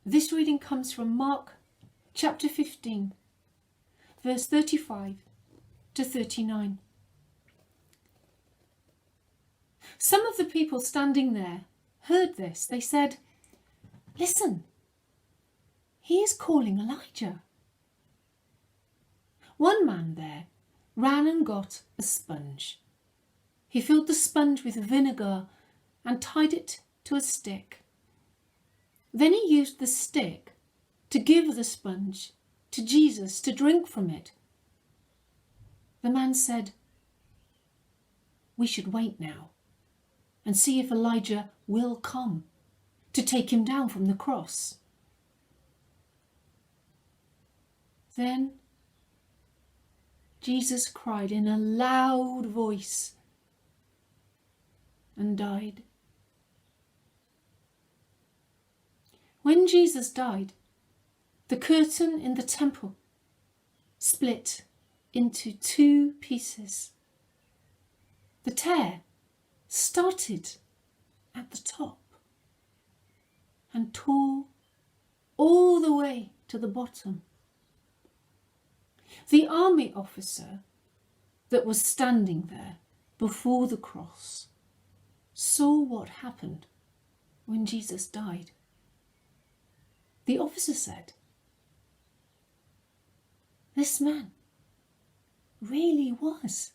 This reading comes from Mark chapter 15, verse 35 to 39. Some of the people standing there heard this. They said, "Listen, he is calling Elijah." One man there ran and got a sponge. He filled the sponge with vinegar and tied it to a stick. Then he used the stick to give the sponge to Jesus to drink from it. The man said, "We should wait now and see if Elijah will come to take him down from the cross." Then Jesus cried in a loud voice and died. When Jesus died, the curtain in the temple split into two pieces. The tear started at the top and tore all the way to the bottom. The army officer that was standing there before the cross saw what happened when Jesus died. The officer said, "This man really was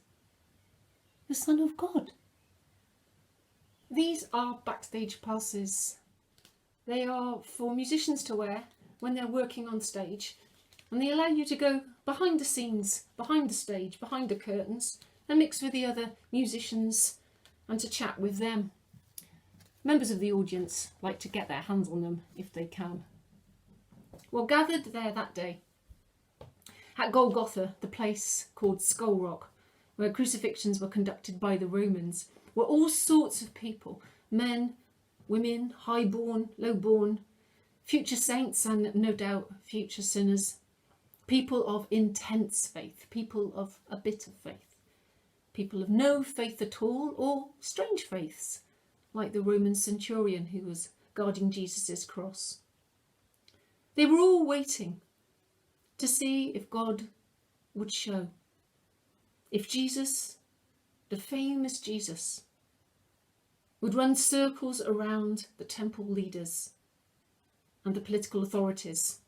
the Son of God." These are backstage passes. They are for musicians to wear when they're working on stage, and they allow you to go behind the scenes, behind the stage, behind the curtains, and mix with the other musicians and to chat with them. Members of the audience like to get their hands on them if they can. Well, gathered there that day at Golgotha, the place called Skull Rock, where crucifixions were conducted by the Romans, were all sorts of people: men, women, highborn, lowborn, future saints and no doubt future sinners, people of intense faith, people of a bit of faith, people of no faith at all, or strange faiths, like the Roman centurion who was guarding Jesus' cross. They were all waiting to see if God would show, if Jesus, the famous Jesus, would run circles around the temple leaders and the political authorities,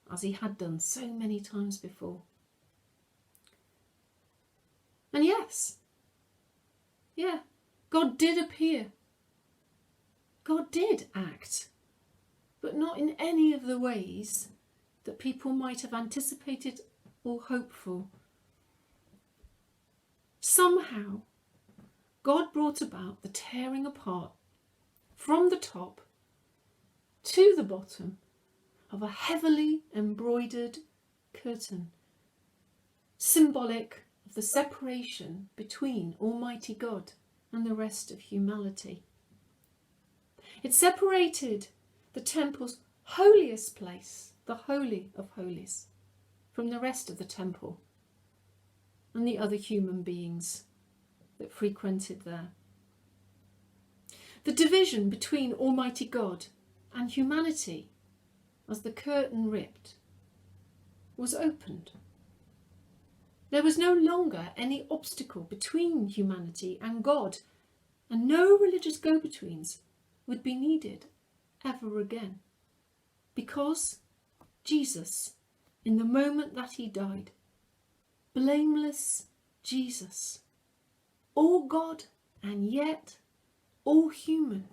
as he had done so many times before. And yes, God did appear. God did act, but not in any of the ways that people might have anticipated or hoped for. Somehow, God brought about the tearing apart from the top to the bottom of a heavily embroidered curtain, symbolic of the separation between Almighty God and the rest of humanity. It separated the temple's holiest place, the Holy of Holies, from the rest of the temple and the other human beings that frequented there. The division between Almighty God and humanity, as the curtain ripped, was opened. There was no longer any obstacle between humanity and God, and no religious go-betweens would be needed ever again, because Jesus, in the moment that he died, blameless Jesus, all God and yet all human,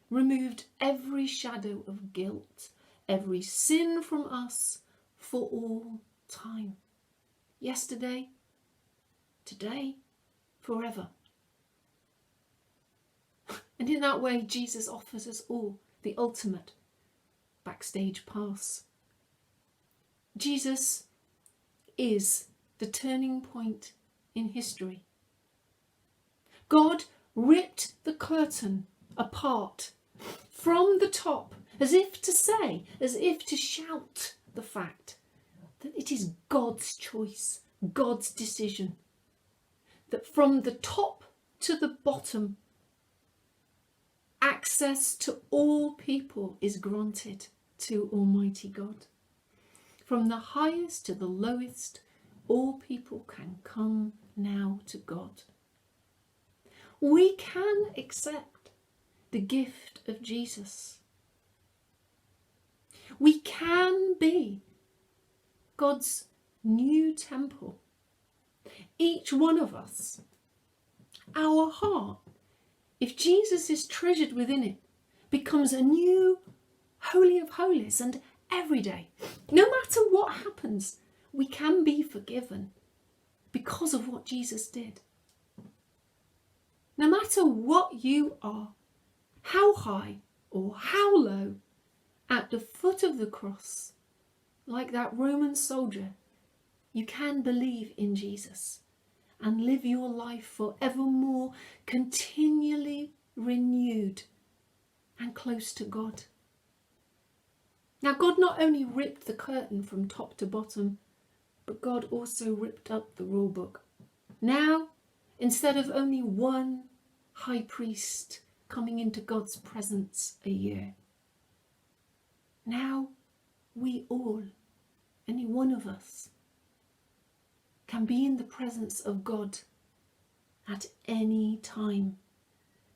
removed every shadow of guilt, every sin from us for all time. Yesterday, today, forever. And in that way, Jesus offers us all the ultimate backstage pass. Jesus is the turning point in history. God ripped the curtain apart from the top, as if to say, as if to shout the fact that it is God's choice, God's decision, that from the top to the bottom, access to all people is granted, to Almighty God. From the highest to the lowest, all people can come now to God. We can accept the gift of Jesus. We can be God's new temple. Each one of us, our heart, if Jesus is treasured within it, becomes a new Holy of Holies, and every day, no matter what happens, we can be forgiven because of what Jesus did. No matter what you are, how high or how low, at the foot of the cross, like that Roman soldier, you can believe in Jesus and live your life forevermore, continually renewed and close to God. Now, God not only ripped the curtain from top to bottom, but God also ripped up the rule book. Now, instead of only one high priest coming into God's presence a year, now we all, any one of us, can be in the presence of God at any time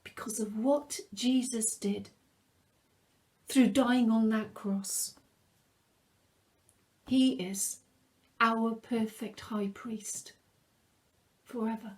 because of what Jesus did through dying on that cross. He is our perfect high priest forever.